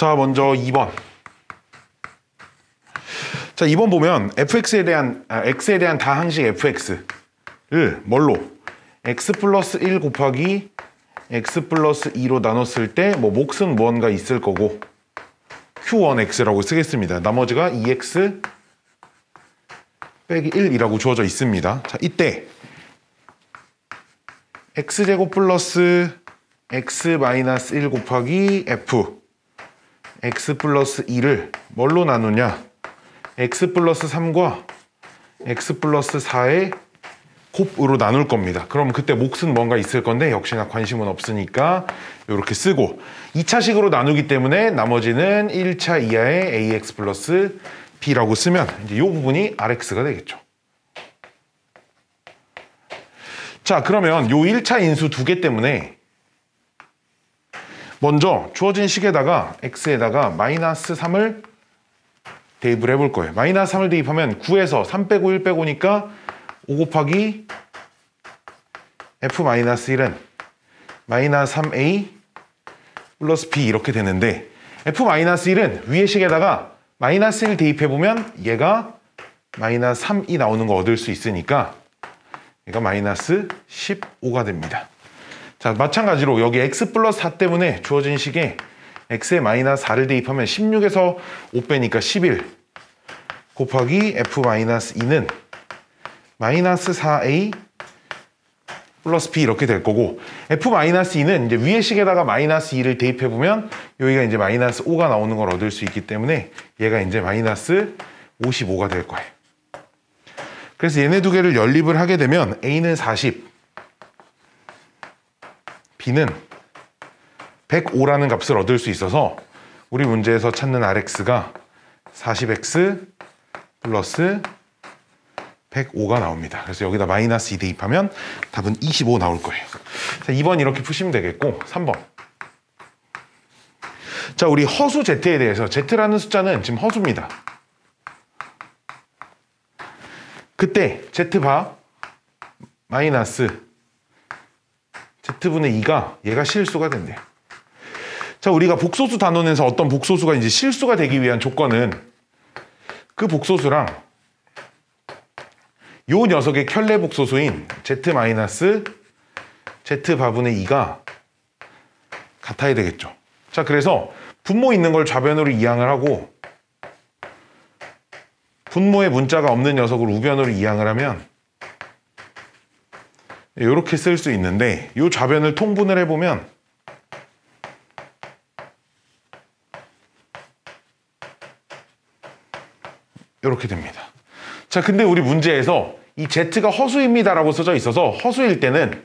자, 먼저 2번. 자, 2번 보면 x에 대한 다항식 fx를 뭘로? x 플러스 1 곱하기 x 플러스 2로 나눴을 때 뭐 몫은 무언가 있을 거고 q1x라고 쓰겠습니다. 나머지가 2x 빼기 1이라고 주어져 있습니다. 자, 이때 x제곱 플러스 x 마이너스 1 곱하기 f x 플러스 2를 뭘로 나누냐? x 플러스 3과 x 플러스 4의 곱으로 나눌 겁니다. 그럼 그때 몫은 뭔가 있을 건데 역시나 관심은 없으니까 이렇게 쓰고 2차식으로 나누기 때문에 나머지는 1차 이하의 ax 플러스 b라고 쓰면 이제 이 부분이 rx가 되겠죠. 자, 그러면 요 1차 인수 두 개 때문에 먼저 주어진 식에다가 x에다가 마이너스 3을 대입을 해볼 거예요. 마이너스 3을 대입하면 9에서 3 빼고 1 빼고니까 5 곱하기 f-1은 마이너스 3a 플러스 b 이렇게 되는데 f-1은 위의 식에다가 마이너스 1 대입해보면 얘가 마이너스 3이 나오는 거 얻을 수 있으니까 얘가 마이너스 15가 됩니다. 자, 마찬가지로 여기 x 플러스 4 때문에 주어진 식에 x에 마이너스 4를 대입하면 16에서 5 빼니까 11 곱하기 f-2는 마이너스 4a 플러스 b 이렇게 될 거고 f-2는 이제 위의 식에다가 마이너스 2를 대입해보면 여기가 이제 마이너스 5가 나오는 걸 얻을 수 있기 때문에 얘가 이제 마이너스 55가 될 거예요. 그래서 얘네 두 개를 연립을 하게 되면 a는 40, b는 105라는 값을 얻을 수 있어서 우리 문제에서 찾는 rx가 40x 플러스 105가 나옵니다. 그래서 여기다 마이너스 2 대입하면 답은 25 나올 거예요. 자, 2번 이렇게 푸시면 되겠고 3번. 자, 우리 허수 z에 대해서 z라는 숫자는 지금 허수입니다. 그때 z바 마이너스 z분의 2가 얘가 실수가 된대요. 자, 우리가 복소수 단원에서 어떤 복소수가 이제 실수가 되기 위한 조건은 그 복소수랑 요 녀석의 켤레 복소수인 z-z바분의 2가 같아야 되겠죠. 자, 그래서 분모 있는 걸 좌변으로 이항을 하고 분모에 문자가 없는 녀석을 우변으로 이항을 하면 이렇게 쓸 수 있는데 요 좌변을 통분을 해보면 이렇게 됩니다. 자, 근데 우리 문제에서 이 z가 허수입니다 라고 써져 있어서 허수일 때는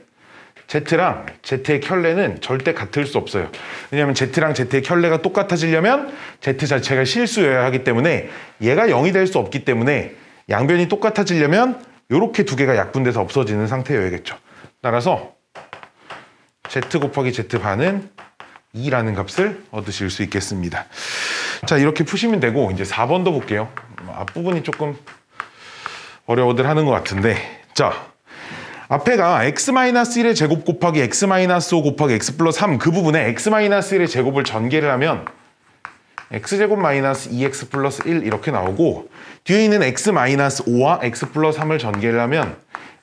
z랑 z의 켤레는 절대 같을 수 없어요. 왜냐하면 z랑 z의 켤레가 똑같아지려면 z 자체가 실수여야 하기 때문에 얘가 0이 될 수 없기 때문에 양변이 똑같아지려면 이렇게 두 개가 약분돼서 없어지는 상태여야겠죠. 따라서 z 곱하기 z반은 2라는 값을 얻으실 수 있겠습니다. 자, 이렇게 푸시면 되고 이제 4번도 볼게요. 앞부분이 조금 어려워들 하는 것 같은데, 자, 앞에가 x-1의 제곱 곱하기 x-5 곱하기 x 플러스 3 그 부분에 x-1의 제곱을 전개를 하면 x제곱 마이너스 2x 플러스 1 이렇게 나오고 뒤에 있는 x-5와 x 플러스 3을 전개를 하면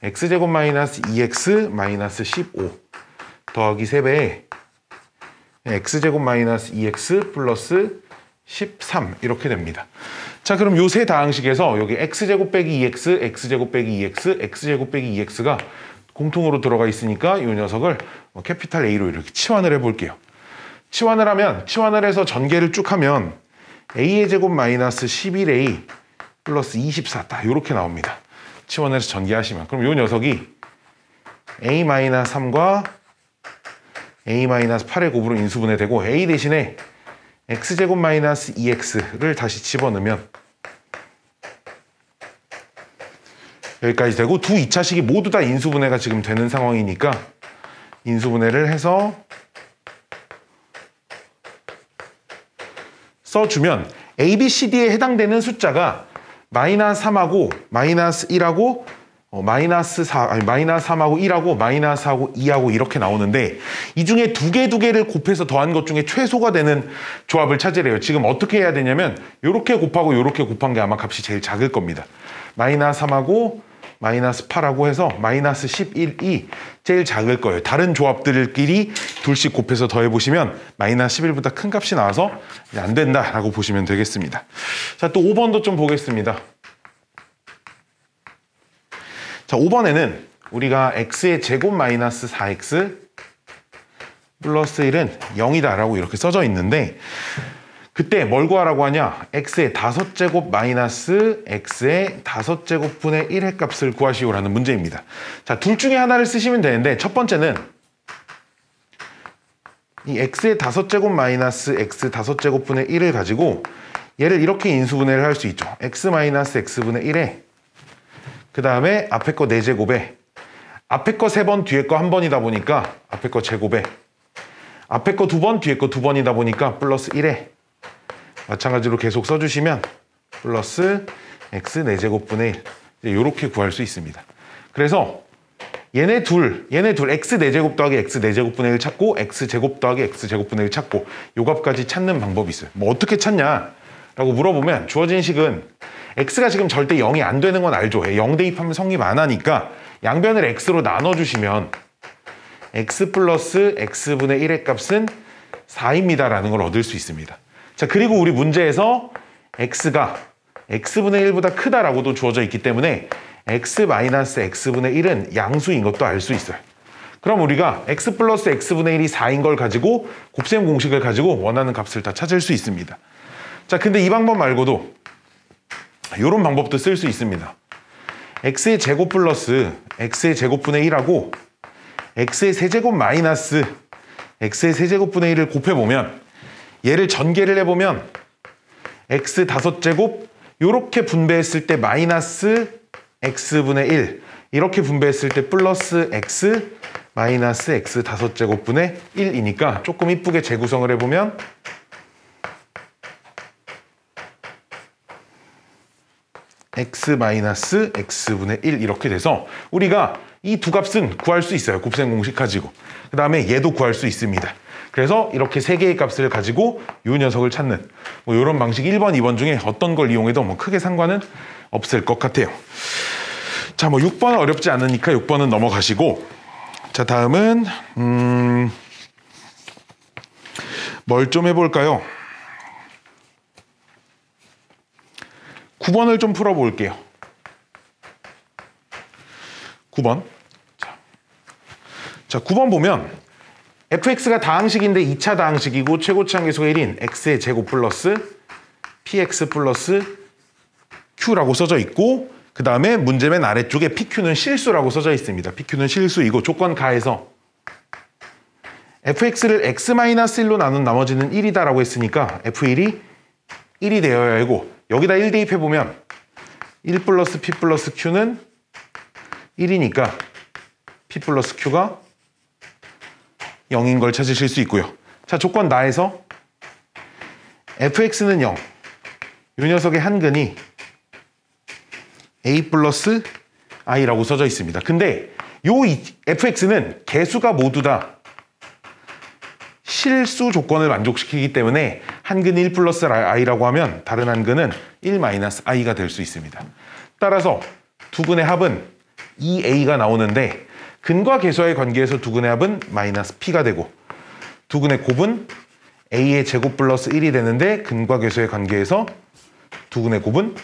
x제곱 마이너스 2x 마이너스 15 더하기 3배에 x제곱 마이너스 2x 플러스 13 이렇게 됩니다. 자, 그럼 요 세 다항식에서 여기 x제곱 빼기 2x, x제곱 빼기 2x, x제곱 빼기 2x가 공통으로 들어가 있으니까 이 녀석을 캐피탈 A로 이렇게 치환을 해볼게요. 치환을 해서 전개를 쭉 하면 a의 제곱 마이너스 11a 플러스 24 딱 이렇게 나옵니다. 치환을 해서 전개하시면 그럼 이 녀석이 a-3과 a-8의 곱으로 인수분해되고 a 대신에 x제곱 마이너스 2x를 다시 집어넣으면 여기까지 되고 두 2차식이 모두 다 인수분해가 지금 되는 상황이니까 인수분해를 해서 써주면 A, B, C, D에 해당되는 숫자가 마이너스 3하고 마이너스 1하고 마이너스 3하고 1하고 마이너스하고 2하고 이렇게 나오는데 이 중에 두 개를 곱해서 더한 것 중에 최소가 되는 조합을 찾으래요. 지금 어떻게 해야 되냐면 이렇게 곱하고 이렇게 곱한 게 아마 값이 제일 작을 겁니다. 마이너스 3하고 마이너스 8하고 해서 마이너스 11이 제일 작을 거예요. 다른 조합들끼리 둘씩 곱해서 더해보시면 마이너스 11보다 큰 값이 나와서 이제 안 된다라고 보시면 되겠습니다. 자, 또 5번도 좀 보겠습니다. 자, 5번에는 우리가 x의 제곱 마이너스 4x 플러스 1은 0이다라고 이렇게 써져 있는데 그때 뭘 구하라고 하냐? x의 5제곱 마이너스 x의 5제곱분의 1의 값을 구하시오라는 문제입니다. 자, 둘 중에 하나를 쓰시면 되는데 첫 번째는 이 x의 5제곱 마이너스 x 5제곱분의 1을 가지고 얘를 이렇게 인수분해를 할 수 있죠. x 마이너스 x분의 1에 그 다음에 앞에 거 4제곱에 앞에 거 3번 뒤에 거 1번이다 보니까 앞에 거 제곱에 앞에 거 2번 뒤에 거 2번이다 보니까 플러스 1에 마찬가지로 계속 써주시면 플러스 x 4제곱분의 1 이렇게 구할 수 있습니다. 그래서 얘네 둘 x 4제곱 더하기 x 4제곱분의 1 찾고 x 제곱 더하기 x 제곱분의 1 찾고 요 값까지 찾는 방법이 있어요. 뭐 어떻게 찾냐 라고 물어보면 주어진 식은 x가 지금 절대 0이 안 되는 건 알죠. 0 대입하면 성립 안 하니까 양변을 x로 나눠주시면 x 플러스 x분의 1의 값은 4입니다 라는 걸 얻을 수 있습니다. 자, 그리고 우리 문제에서 x가 x분의 1보다 크다라고도 주어져 있기 때문에 x 마이너스 x분의 1은 양수인 것도 알 수 있어요. 그럼 우리가 x 플러스 x분의 1이 4인 걸 가지고 곱셈 공식을 가지고 원하는 값을 다 찾을 수 있습니다. 자, 근데 이 방법 말고도 이런 방법도 쓸 수 있습니다. x의 제곱 플러스 x의 제곱분의 1하고 x의 세제곱 마이너스 x의 세제곱분의 1을 곱해보면 얘를 전개를 해보면 x 5제곱 이렇게 분배했을 때 마이너스 x분의 1 이렇게 분배했을 때 플러스 x 마이너스 x 5제곱분의 1이니까 조금 이쁘게 재구성을 해보면 x 마이너스 x분의 1 이렇게 돼서 우리가 이 두 값은 구할 수 있어요. 곱셈 공식 가지고. 그 다음에 얘도 구할 수 있습니다. 그래서 이렇게 세 개의 값을 가지고 이 녀석을 찾는 뭐 이런 방식 1번, 2번 중에 어떤 걸 이용해도 뭐 크게 상관은 없을 것 같아요. 자, 뭐 6번은 어렵지 않으니까 6번은 넘어가시고 자, 다음은 뭘 좀 해볼까요? 9번을 좀 풀어볼게요. 9번. 자, 9번 보면 fx가 다항식인데 2차 다항식이고 최고차항계수가 1인 x의 제곱 플러스 px 플러스 q라고 써져 있고 그 다음에 문제 맨 아래쪽에 pq는 실수라고 써져 있습니다. pq는 실수이고 조건 가에서 fx를 x-1로 나눈 나머지는 1이다 라고 했으니까 f1이 1이 되어야 하고 여기다 1 대입해보면 1 플러스 p 플러스 q는 1이니까 p 플러스 q가 0인 걸 찾으실 수 있고요. 자, 조건 나에서 fx는 0. 이 녀석의 한근이 a 플러스 i라고 써져 있습니다. 근데 요 fx는 개수가 모두 다 실수 조건을 만족시키기 때문에 한근 1 플러스 i라고 하면 다른 한근은 1 마이너스 i가 될 수 있습니다. 따라서 두 근의 합은 2a가 나오는데 근과 계수와의 관계에서 두 근의 합은 마이너스 p가 되고 두 근의 곱은 a의 제곱 플러스 1이 되는데 근과 계수의 관계에서 두 근의 곱은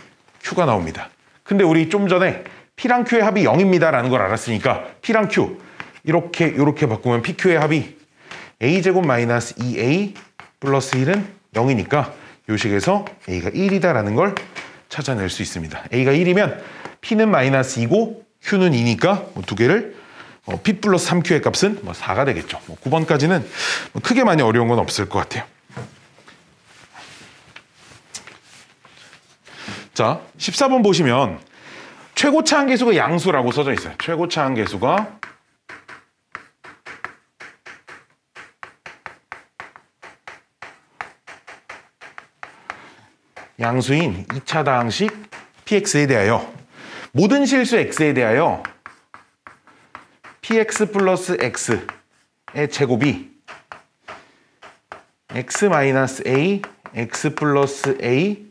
q가 나옵니다. 근데 우리 좀 전에 p랑 q의 합이 0입니다 라는 걸 알았으니까 p랑 q 이렇게 바꾸면 pq의 합이 a제곱 마이너스 2a 플러스 1은 0이니까 이 식에서 a가 1이다 라는 걸 찾아낼 수 있습니다. a가 1이면 p는 마이너스 2고 q는 2니까 두 개를 p 플러스 3q의 값은 4가 되겠죠. 9번까지는 크게 많이 어려운 건 없을 것 같아요. 자, 14번 보시면 최고차항계수가 양수라고 써져 있어요. 최고차항계수가 양수인 2차 다항식 px에 대하여 모든 실수 x에 대하여 px 플러스 x 제곱이 x 마이너스 a, x 플러스 a,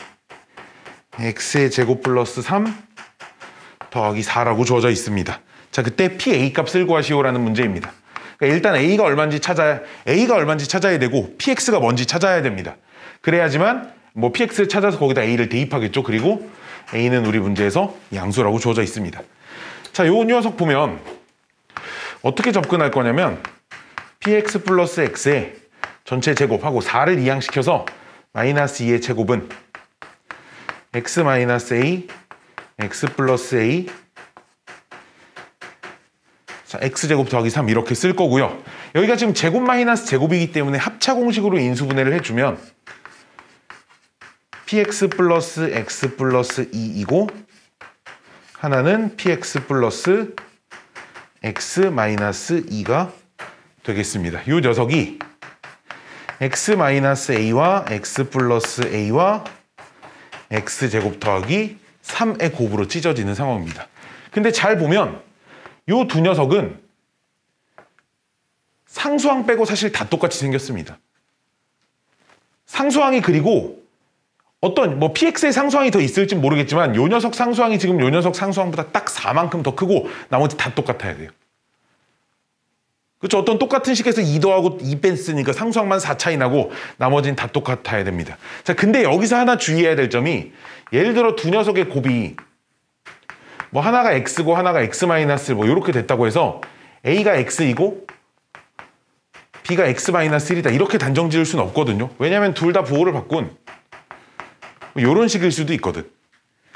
x의 제곱 플러스 3 더하기 4라고 주어져 있습니다. 자, 그때 PA 값을 구하시오라는 문제입니다. 그러니까 일단 A가 얼마인지 찾아야 되고 PX가 뭔지 찾아야 됩니다. 그래야지만 뭐 PX를 찾아서 거기다 A를 대입하겠죠. 그리고 A는 우리 문제에서 양수라고 주어져 있습니다. 자, 요 녀석 보면 어떻게 접근할 거냐면 PX 플러스 X의 전체 제곱하고 4를 이항시켜서 마이너스 2의 제곱은 X 마이너스 A, X 플러스 A, 자, X제곱 더하기 3 이렇게 쓸 거고요. 여기가 지금 제곱 마이너스 제곱이기 때문에 합차 공식으로 인수분해를 해주면 PX 플러스 X 플러스 2이고 하나는 PX 플러스 X 마이너스 2가 되겠습니다. 이 녀석이 X 마이너스 A와 X 플러스 A와 X제곱 더하기 3의 곱으로 찢어지는 상황입니다. 근데 잘 보면 이 두 녀석은 상수항 빼고 사실 다 똑같이 생겼습니다. 상수항이 그리고 어떤 뭐 PX의 상수항이 더 있을지 모르겠지만 이 녀석 상수항이 지금 이 녀석 상수항보다 딱 4만큼 더 크고 나머지 다 똑같아야 돼요. 그렇죠? 어떤 똑같은 식에서 2 더하고 2 뺐으니까 상수항만 4 차이 나고 나머지는 다 똑같아야 됩니다. 자, 근데 여기서 하나 주의해야 될 점이 예를 들어 두 녀석의 곱이 뭐 하나가 x고 하나가 x 마이너스 뭐 이렇게 됐다고 해서 a가 x이고 b가 x 마이너스 1이다 이렇게 단정 지을 수는 없거든요. 왜냐하면 둘 다 부호를 바꾼 뭐 이런 식일 수도 있거든.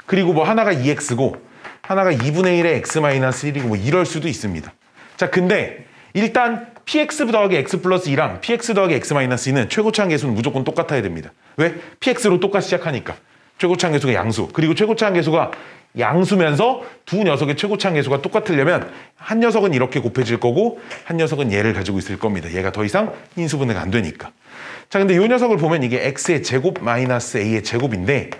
그리고 뭐 하나가 2x고 하나가 2분의 1의 x 마이너스 1이고 뭐 이럴 수도 있습니다. 자, 근데 일단 px 더하기 x 플러스 2랑 px 더하기 x 마이너스 2는 최고차항 계수는 무조건 똑같아야 됩니다. 왜? px로 똑같이 시작하니까. 최고차항 계수가 양수. 그리고 최고차항 계수가 양수면서 두 녀석의 최고차항 계수가 똑같으려면 한 녀석은 이렇게 곱해질 거고 한 녀석은 얘를 가지고 있을 겁니다. 얘가 더 이상 인수분해가 안 되니까. 자, 근데 이 녀석을 보면 이게 x의 제곱 마이너스 a의 제곱인데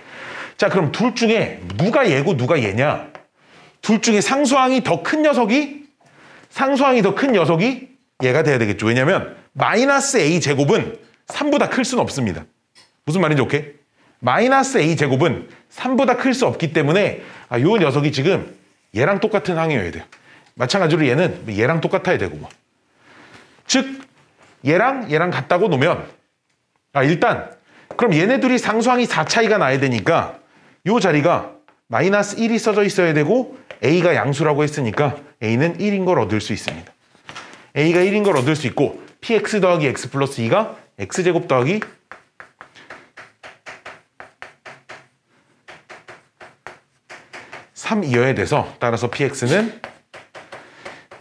자, 그럼 둘 중에 누가 얘고 누가 얘냐? 둘 중에 상수항이 더 큰 녀석이 얘가 돼야 되겠죠. 왜냐면 마이너스 a 제곱은 3보다 클 수는 없습니다. 무슨 말인지 오케이? 마이너스 a 제곱은 3보다 클 수 없기 때문에 이 녀석이 지금 얘랑 똑같은 항이어야 돼요. 마찬가지로 얘는 얘랑 똑같아야 되고 뭐. 즉 얘랑 같다고 놓으면 일단 그럼 얘네 둘이 상수항이 4 차이가 나야 되니까 이 자리가 마이너스 1이 써져 있어야 되고 a가 양수라고 했으니까 a는 1인 걸 얻을 수 있습니다. a가 1인 걸 얻을 수 있고 px 더하기 x 플러스 2가 x제곱 더하기 3이어야 돼서 따라서 px는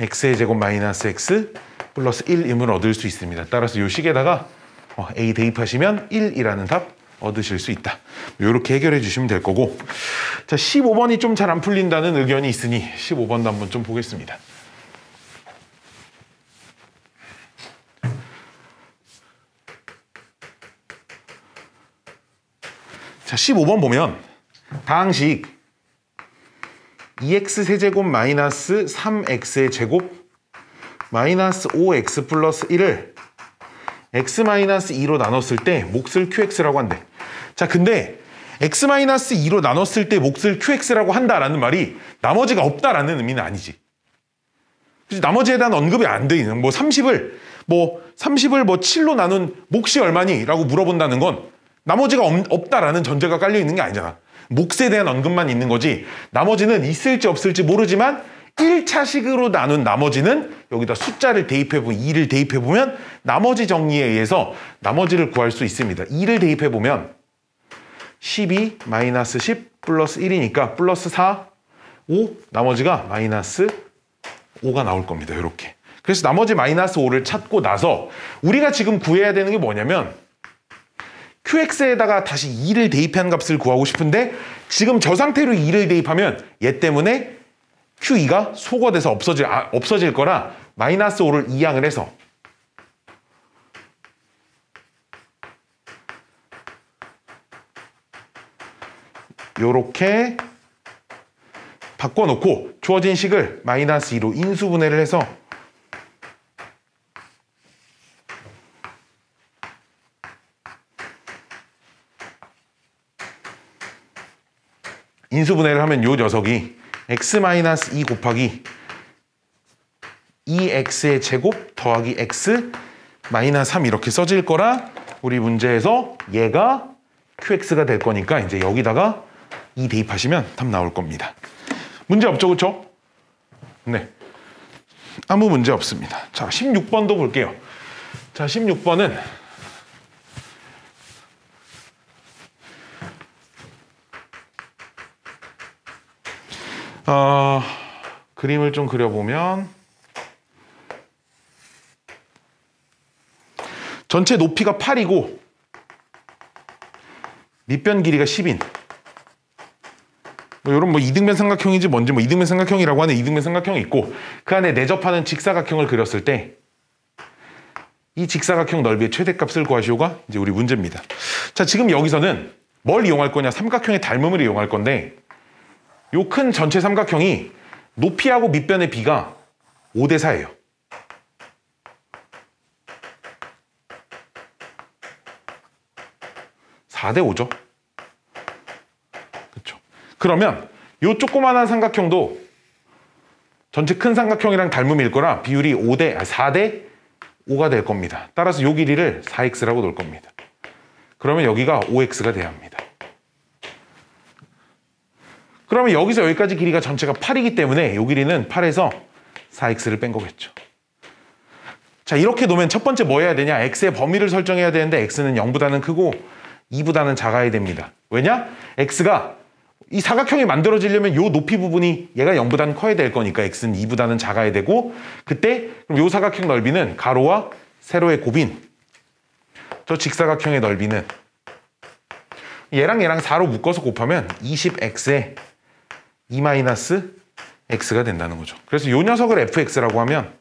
x의 제곱 마이너스 x 플러스 1임을 얻을 수 있습니다. 따라서 이 식에다가 a 대입하시면 1이라는 답 얻으실 수 있다. 이렇게 해결해 주시면 될 거고 자, 15번이 좀 잘 안 풀린다는 의견이 있으니 15번도 한번 좀 보겠습니다. 자, 15번 보면 다항식 2x 세제곱 마이너스 3x의 제곱 마이너스 5x 플러스 1을 x 마이너스 2로 나눴을 때 몫을 qx라고 한대. 자, 근데 x 마이너스 2로 나눴을 때 몫을 qx라고 한다라는 말이 나머지가 없다라는 의미는 아니지. 그치? 나머지에 대한 언급이 안 돼 있는 뭐 30을 뭐 7로 나눈 몫이 얼마니? 라고 물어본다는 건 나머지가 없다라는 전제가 깔려 있는 게 아니잖아. 몫에 대한 언급만 있는 거지 나머지는 있을지 없을지 모르지만 1차식으로 나눈 나머지는 여기다 숫자를 대입해보면 2를 대입해보면 나머지 정리에 의해서 나머지를 구할 수 있습니다. 2를 대입해보면 12 마이너스 10 플러스 1이니까 플러스 4, 5 나머지가 마이너스 5가 나올 겁니다. 이렇게. 그래서 나머지 마이너스 5를 찾고 나서 우리가 지금 구해야 되는 게 뭐냐면 qx에다가 다시 2를 대입한 값을 구하고 싶은데 지금 저 상태로 2를 대입하면 얘 때문에 q2가 소거돼서 없어질 거라 마이너스 5를 이항을 해서 요렇게 바꿔놓고 주어진 식을 마이너스 2로 인수분해를 해서 인수분해를 하면 요 녀석이 x-2 곱하기 2x의 제곱 더하기 x-3 이렇게 써질 거라 우리 문제에서 얘가 qx가 될 거니까 이제 여기다가 2 대입하시면 답 나올 겁니다. 문제 없죠, 그렇죠? 네, 아무 문제 없습니다. 자, 16번도 볼게요. 자, 16번은 그림을 좀 그려보면 전체 높이가 8이고 밑변 길이가 10인 뭐 이런 뭐 이등변 삼각형인지 뭔지 뭐 이등변 삼각형이라고 하는 이등변 삼각형이 있고 그 안에 내접하는 직사각형을 그렸을 때 이 직사각형 넓이의 최대값을 구하시오가 이제 우리 문제입니다. 자, 지금 여기서는 뭘 이용할 거냐? 삼각형의 닮음을 이용할 건데 요 큰 전체 삼각형이 높이하고 밑변의 비가 5대 4예요. (4대 5죠) 그렇죠. 그러면 요 조그만한 삼각형도 전체 큰 삼각형이랑 닮음일 거라 비율이 4대 5가 될 겁니다. 따라서 요 길이를 4x라고 놓을 겁니다. 그러면 여기가 5x가 돼야 합니다. 그러면 여기서 여기까지 길이가 전체가 8이기 때문에 요 길이는 8에서 4x를 뺀 거겠죠. 자, 이렇게 놓으면 첫 번째 뭐 해야 되냐? x의 범위를 설정해야 되는데 x는 0보다는 크고 2보다는 작아야 됩니다. 왜냐? x가 이 사각형이 만들어지려면 요 높이 부분이 얘가 0보다는 커야 될 거니까 x는 2보다는 작아야 되고 그때 그럼 요 사각형 넓이는 가로와 세로의 곱인 저 직사각형의 넓이는 얘랑 얘랑 4로 묶어서 곱하면 20x에 2-x가 된다는 거죠. 그래서 요 녀석을 fx라고 하면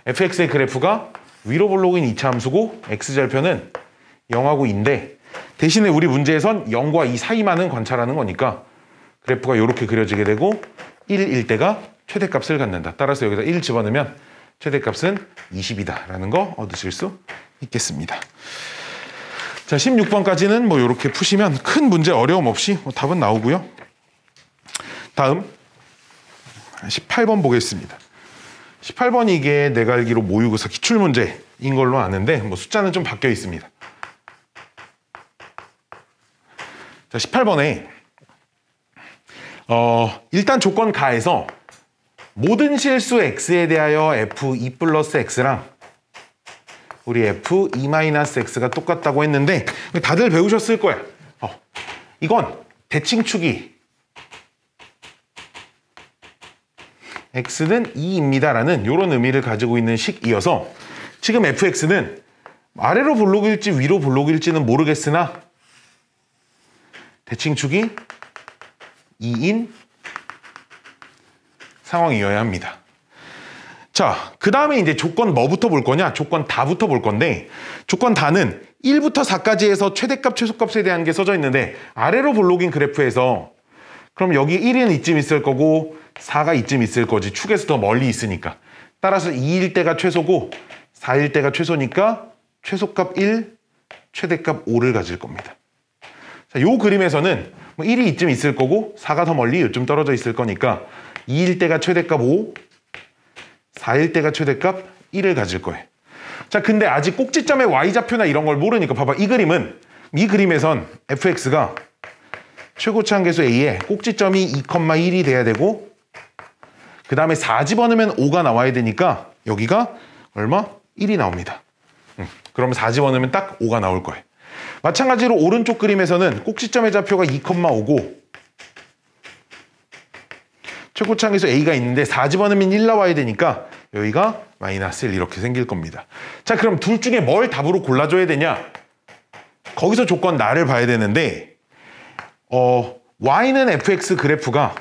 fx의 그래프가 위로 볼록인 이차함수고 x절편은 0하고 2인데 대신에 우리 문제에선 0과 2 사이만은 관찰하는 거니까 그래프가 이렇게 그려지게 되고 1일 때가 최대값을 갖는다. 따라서 여기다 1 집어넣으면 최대값은 20이다 라는 거 얻으실 수 있겠습니다. 자, 16번까지는 뭐 이렇게 푸시면 큰 문제 어려움 없이 뭐 답은 나오고요. 다음 18번 보겠습니다. 18번이 이게 내가 알기로 모의고사 기출문제인 걸로 아는데 뭐 숫자는 좀 바뀌어 있습니다. 자, 18번에 일단 조건 가에서 모든 실수 x에 대하여 f2 플러스 x랑 우리 f2-x가 똑같다고 했는데 다들 배우셨을 거야. 이건 대칭축이 x는 2입니다 라는 이런 의미를 가지고 있는 식이어서 지금 fx는 아래로 볼록일지 위로 볼록일지는 모르겠으나 대칭축이 2인 상황이어야 합니다. 자, 그 다음에 이제 조건 뭐부터 볼 거냐? 조건 다부터 볼 건데 조건 다는 1부터 4까지 해서 최대값, 최소값에 대한 게 써져 있는데 아래로 볼록인 그래프에서 그럼 여기 1은 이쯤 있을 거고 4가 이쯤 있을 거지. 축에서 더 멀리 있으니까. 따라서 2일 때가 최소고 4일 때가 최소니까 최소값 1, 최대값 5를 가질 겁니다. 자, 요 그림에서는 1이 이쯤 있을 거고 4가 더 멀리 요쯤 떨어져 있을 거니까 2일 때가 최대값 5, 4일 때가 최대값 1을 가질 거예요. 자, 근데 아직 꼭지점의 y좌표나 이런 걸 모르니까 봐봐. 이 그림에선 fx가 최고치 한계수 a에 꼭지점이 2,1이 돼야 되고 그 다음에 4 집어넣으면 5가 나와야 되니까 여기가 얼마? 1이 나옵니다. 그러면 4 집어넣으면 딱 5가 나올 거예요. 마찬가지로 오른쪽 그림에서는 꼭지점의 좌표가 2,5고 최고치 한계수 a가 있는데 4 집어넣으면 1 나와야 되니까 여기가 마이너스 1 이렇게 생길 겁니다. 자, 그럼 둘 중에 뭘 답으로 골라줘야 되냐? 거기서 조건 나를 봐야 되는데 y는 fx 그래프가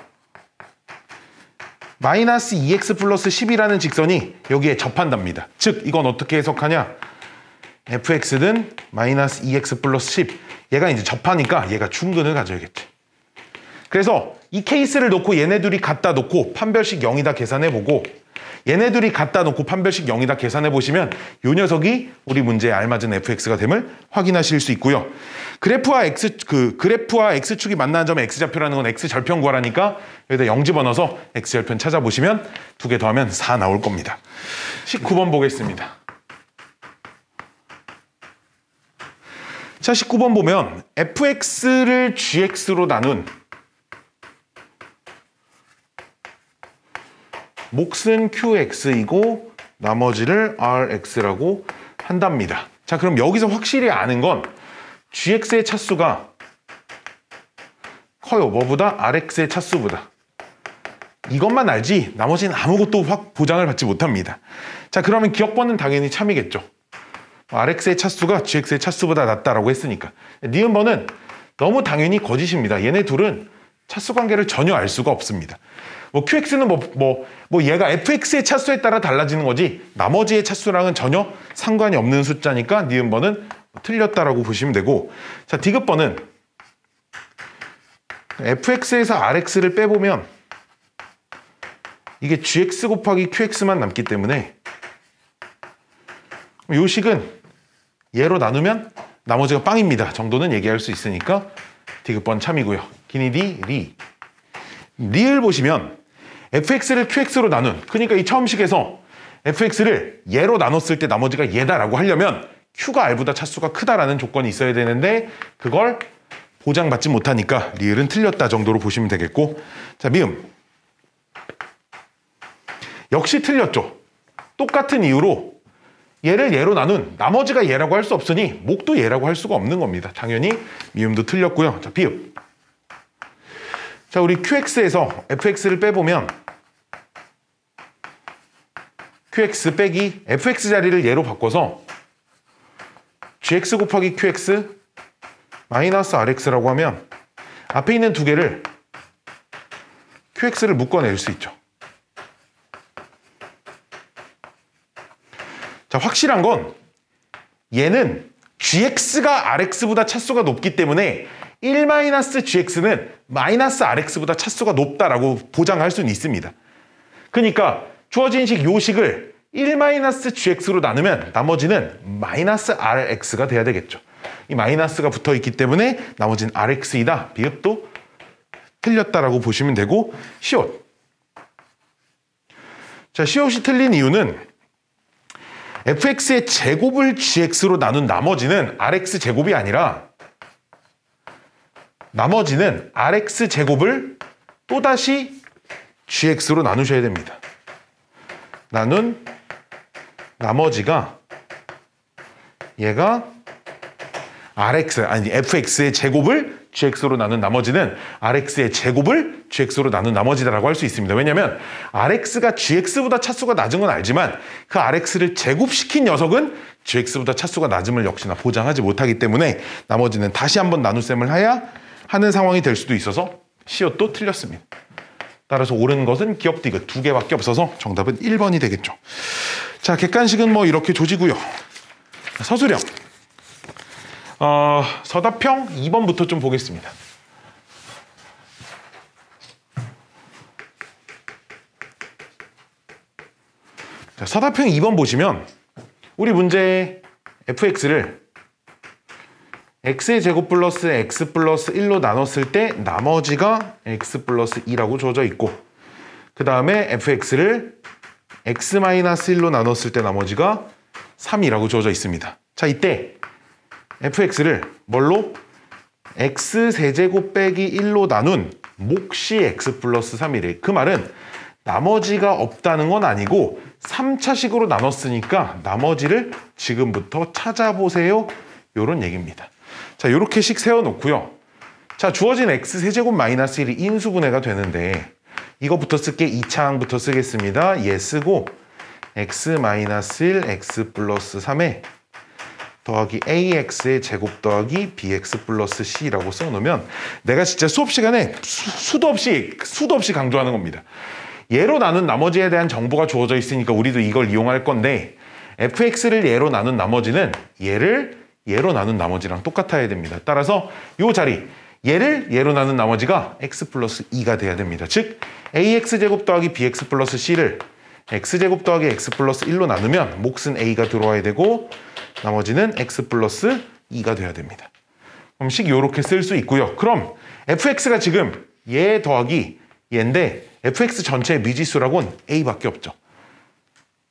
마이너스 2x 플러스 10이라는 직선이 여기에 접한답니다. 즉 이건 어떻게 해석하냐? fx는 마이너스 2x 플러스 10 얘가 이제 접하니까 얘가 중근을 가져야겠지. 그래서 이 케이스를 놓고 얘네 둘이 갖다 놓고 판별식 0이다 계산해보고 얘네 둘이 갖다 놓고 판별식 0이다 계산해 보시면 이 녀석이 우리 문제에 알맞은 fx가 됨을 확인하실 수 있고요. 그래프와 x축이 만나는 점의 x좌표라는 건 x절편 구하라니까 여기다 0 집어넣어서 x절편 찾아보시면 2개 더하면 4 나올 겁니다. 19번 보겠습니다. 자, 19번 보면 fx를 gx로 나눈 몫은 qx이고 나머지를 rx라고 한답니다. 자, 그럼 여기서 확실히 아는 건 gx의 차수가 커요. 뭐보다? rx의 차수보다. 이것만 알지 나머지는 아무것도 확 보장을 받지 못합니다. 자, 그러면 기억번은 당연히 참이겠죠. rx의 차수가 gx의 차수보다 낮다라고 했으니까. 니은번은 너무 당연히 거짓입니다. 얘네 둘은 차수 관계를 전혀 알 수가 없습니다. qx는 얘가 fx의 차수에 따라 달라지는 거지 나머지의 차수랑은 전혀 상관이 없는 숫자니까 니은번은 틀렸다라고 보시면 되고, 자, 디귿번은 fx에서 rx를 빼보면 이게 gx 곱하기 qx만 남기 때문에 요 식은 얘로 나누면 나머지가 빵입니다 정도는 얘기할 수 있으니까 디귿번 참이고요. 기니디 리. 리을 보시면 fx를 qx로 나눈, 그러니까 이 처음 식에서 fx를 얘로 나눴을 때 나머지가 얘다라고 하려면 q가 r보다 차수가 크다라는 조건이 있어야 되는데 그걸 보장받지 못하니까 리을은 틀렸다 정도로 보시면 되겠고, 자, 미음. 역시 틀렸죠. 똑같은 이유로 얘를 얘로 나눈 나머지가 얘라고 할 수 없으니 목도 얘라고 할 수가 없는 겁니다. 당연히 미음도 틀렸고요. 자, 비읍. 자, 우리 qx에서 fx를 빼보면 qx 빼기 fx 자리를 얘로 바꿔서 gx 곱하기 qx 마이너스 rx라고 하면 앞에 있는 두 개를 qx를 묶어낼 수 있죠. 자, 확실한 건 얘는 gx가 rx보다 차수가 높기 때문에 1-gx는 마이너스 rx보다 차수가 높다라고 보장할 수는 있습니다. 그러니까 주어진 식 요 식을 1-gx로 나누면 나머지는 마이너스 rx가 돼야 되겠죠. 이 마이너스가 붙어 있기 때문에 나머지는 rx이다. 비읍도 틀렸다라고 보시면 되고, 시옷. 자, 시옷이 틀린 이유는 fx의 제곱을 gx로 나눈 나머지는 rx 제곱이 아니라 나머지는 rx 제곱을 또다시 gx로 나누셔야 됩니다. 나눈 나머지가 얘가 fx의 제곱을 gx로 나눈 나머지는 rx의 제곱을 gx로 나눈 나머지다라고 할 수 있습니다. 왜냐하면 rx가 gx보다 차수가 낮은 건 알지만 그 rx를 제곱시킨 녀석은 gx보다 차수가 낮음을 역시나 보장하지 못하기 때문에 나머지는 다시 한번 나눗셈을 해야 하는 상황이 될 수도 있어서 시옷도 틀렸습니다. 따라서 옳은 것은 기억 디귿 2개밖에 없어서 정답은 1번이 되겠죠. 자, 객관식은 뭐 이렇게 조지고요. 서술형. 서답형 2번부터 좀 보겠습니다. 자, 서답형 2번 보시면 우리 문제 fx를 x의 제곱 플러스 x 플러스 1로 나눴을 때 나머지가 x 플러스 2라고 주어져 있고, 그 다음에 fx를 x 마이너스 1로 나눴을 때 나머지가 3이라고 주어져 있습니다. 자, 이때 fx를 뭘로? x 세제곱 빼기 1로 나눈 몫이 x 플러스 3이래. 그 말은 나머지가 없다는 건 아니고 3차식으로 나눴으니까 나머지를 지금부터 찾아보세요. 요런 얘기입니다. 자, 요렇게 식 세워놓고요. 자, 주어진 x 세제곱 마이너스 1이 인수분해가 되는데 이거부터 쓸게 2차항부터 쓰겠습니다. 얘 쓰고 x 마이너스 1 x 플러스 3에 더하기 ax의 제곱 더하기 bx 플러스 c라고 써놓으면 내가 진짜 수업 시간에 수도 없이 강조하는 겁니다. 얘로 나눈 나머지에 대한 정보가 주어져 있으니까 우리도 이걸 이용할 건데 fx를 얘로 나눈 나머지는 얘를 얘로 나눈 나머지랑 똑같아야 됩니다. 따라서 이 자리 얘를 얘로 나눈 나머지가 x 플러스 2가 돼야 됩니다. 즉 ax 제곱 더하기 bx 플러스 c를 x제곱 더하기 x 플러스 1로 나누면 몫은 a가 들어와야 되고 나머지는 x 플러스 2가 돼야 됩니다. 그럼 식 요렇게 쓸 수 있고요. 그럼 fx가 지금 얘 더하기 얘인데 fx 전체의 미지수라고는 a밖에 없죠.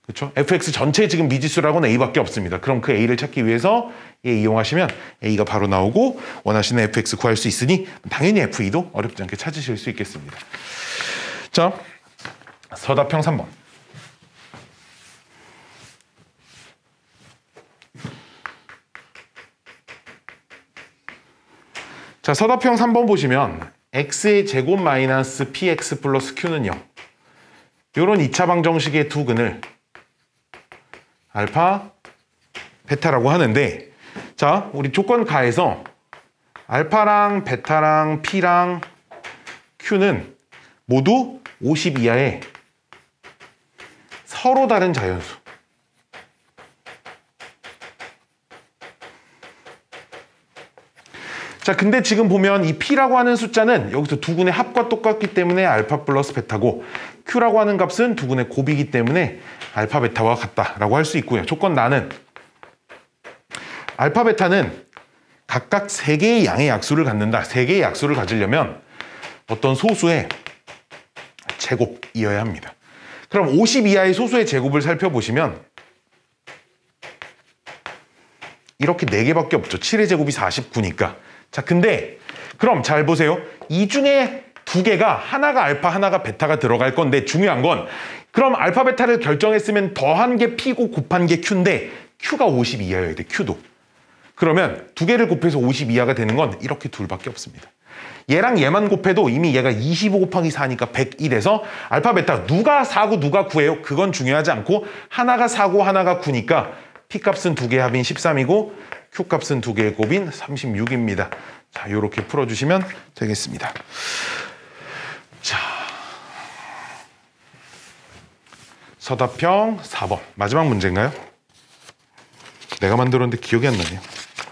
그렇죠? fx 전체의 지금 미지수라고는 a밖에 없습니다. 그럼 그 a를 찾기 위해서 얘 이용하시면 a가 바로 나오고 원하시는 fx 구할 수 있으니 당연히 f2도 어렵지 않게 찾으실 수 있겠습니다. 자, 서답형 3번. 자, 서답형 3번 보시면 x의 제곱 마이너스 px 플러스 q는요. 요런 2차 방정식의 두 근을 알파, 베타라고 하는데 자, 우리 조건 가에서 알파랑 베타랑 p랑 q는 모두 50 이하의 서로 다른 자연수. 자, 근데 지금 보면 이 p라고 하는 숫자는 여기서 두 근의 합과 똑같기 때문에 알파 플러스 베타고 q라고 하는 값은 두 근의 곱이기 때문에 알파 베타와 같다라고 할 수 있고요. 조건 나는 알파 베타는 각각 3개의 양의 약수를 갖는다. 3개의 약수를 가지려면 어떤 소수의 제곱이어야 합니다. 그럼 50 이하의 소수의 제곱을 살펴보시면 이렇게 4개밖에 없죠. 7의 제곱이 49니까. 자, 근데 그럼 잘 보세요. 이 중에 2개가 하나가 알파, 하나가 베타가 들어갈 건데 중요한 건 그럼 알파, 베타를 결정했으면 더한 게 p고 곱한 게 q인데 q가 50 이하여야 돼, q도. 그러면 2개를 곱해서 50 이하가 되는 건 이렇게 둘밖에 없습니다. 얘랑 얘만 곱해도 이미 얘가 25 곱하기 4니까 100이 돼서 알파, 베타 누가 4고 누가 9예요? 그건 중요하지 않고 하나가 4고 하나가 9니까 P값은 2개의 합인 13이고 Q값은 2개의 곱인 36입니다. 자, 이렇게 풀어주시면 되겠습니다. 자, 서답형 4번. 마지막 문제인가요? 내가 만들었는데 기억이 안 나네요.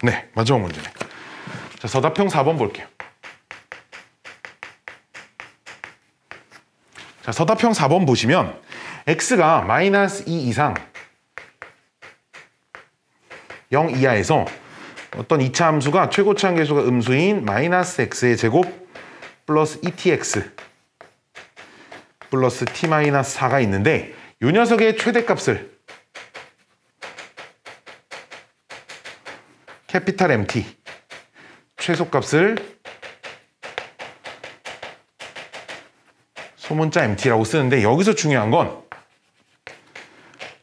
네, 마지막 문제네. 자, 서답형 4번 볼게요. 자, 서답형 4번 보시면 x가 마이너스 2 이상 0 이하에서 어떤 2차 함수가 최고치 한계수가 음수인 마이너스 x의 제곱 플러스 2tx 플러스 t 마이너스 4가 있는데 이 녀석의 최대값을 캐피탈 MT 최소값을 소문자 MT라고 쓰는데 여기서 중요한 건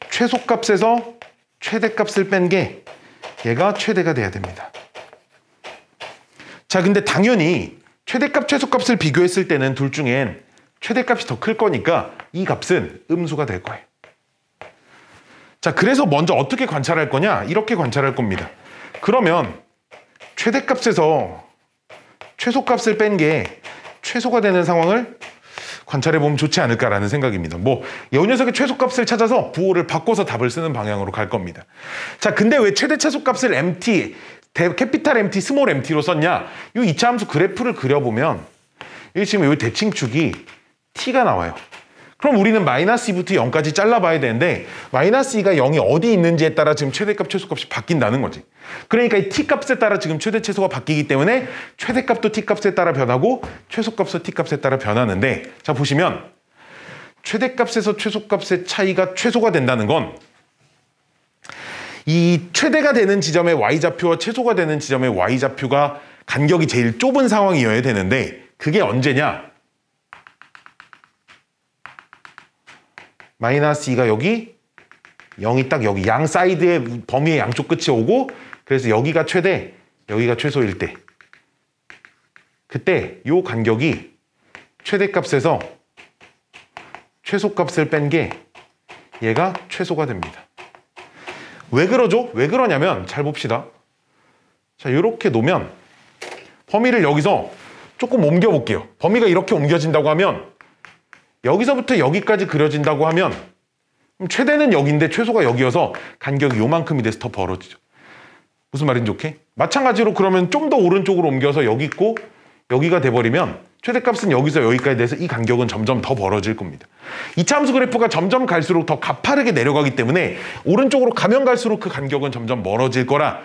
최소값에서 최대값을 뺀 게 얘가 최대가 돼야 됩니다. 자, 근데 당연히 최대값, 최소값을 비교했을 때는 둘 중엔 최대값이 더 클 거니까 이 값은 음수가 될 거예요. 자, 그래서 먼저 어떻게 관찰할 거냐? 이렇게 관찰할 겁니다. 그러면 최대값에서 최소값을 뺀 게 최소가 되는 상황을 관찰해보면 좋지 않을까라는 생각입니다. 이 녀석의 최소값을 찾아서 부호를 바꿔서 답을 쓰는 방향으로 갈 겁니다. 자, 근데 왜 최대 최소값을 MT, 캐피탈 MT, 스몰 MT로 썼냐? 이 2차 함수 그래프를 그려보면 여기 지금 이 대칭축이 T가 나와요. 그럼 우리는 마이너스 2부터 0까지 잘라봐야 되는데 마이너스 2가 0이 어디 있는지에 따라 지금 최대값, 최소값이 바뀐다는 거지. 그러니까 이 T값에 따라 지금 최대, 최소가 바뀌기 때문에 최대값도 T값에 따라 변하고 최소값도 T값에 따라 변하는데 자, 보시면 최대값에서 최소값의 차이가 최소가 된다는 건 이 최대가 되는 지점의 Y좌표와 최소가 되는 지점의 Y좌표가 간격이 제일 좁은 상황이어야 되는데 그게 언제냐? 마이너스 2가 여기 0이 딱 여기 양 사이드의 범위의 양쪽 끝이 오고 그래서 여기가 최대, 여기가 최소일 때 그때 요 간격이 최대값에서 최소값을 뺀 게 얘가 최소가 됩니다. 왜 그러죠? 왜 그러냐면 잘 봅시다. 자, 이렇게 놓으면 범위를 여기서 조금 옮겨 볼게요. 범위가 이렇게 옮겨진다고 하면 여기서부터 여기까지 그려진다고 하면 최대는 여기인데 최소가 여기여서 간격이 요만큼이 돼서 더 벌어지죠. 무슨 말인지 오케이? 마찬가지로 그러면 좀 더 오른쪽으로 옮겨서 여기 있고 여기가 돼버리면 최대값은 여기서 여기까지 돼서 이 간격은 점점 더 벌어질 겁니다. 이차함수 그래프가 점점 갈수록 더 가파르게 내려가기 때문에 오른쪽으로 가면 갈수록 그 간격은 점점 멀어질 거라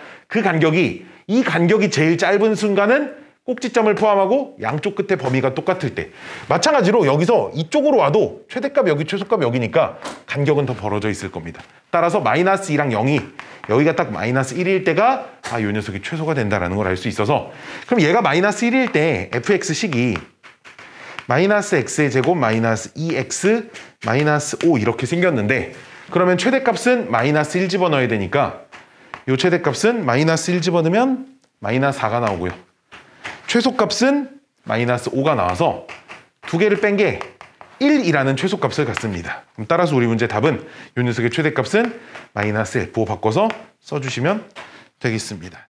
이 간격이 제일 짧은 순간은 꼭지점을 포함하고 양쪽 끝에 범위가 똑같을 때 마찬가지로 여기서 이쪽으로 와도 최대값 여기 최소값 여기니까 간격은 더 벌어져 있을 겁니다. 따라서 마이너스 2랑 0이 여기가 딱 마이너스 1일 때가 이 녀석이 최소가 된다는 걸 알 수 있어서 그럼 얘가 마이너스 1일 때 fx식이 마이너스 x의 제곱 마이너스 2x 마이너스 5 이렇게 생겼는데 그러면 최대값은 마이너스 1 집어넣어야 되니까 이 최대값은 마이너스 1 집어넣으면 마이너스 4가 나오고요. 최소값은 마이너스 5가 나와서 두 개를 뺀 게 1이라는 최소값을 갖습니다. 그럼 따라서 우리 문제 답은 이 녀석의 최대값은 마이너스 1 부호 바꿔서 써주시면 되겠습니다.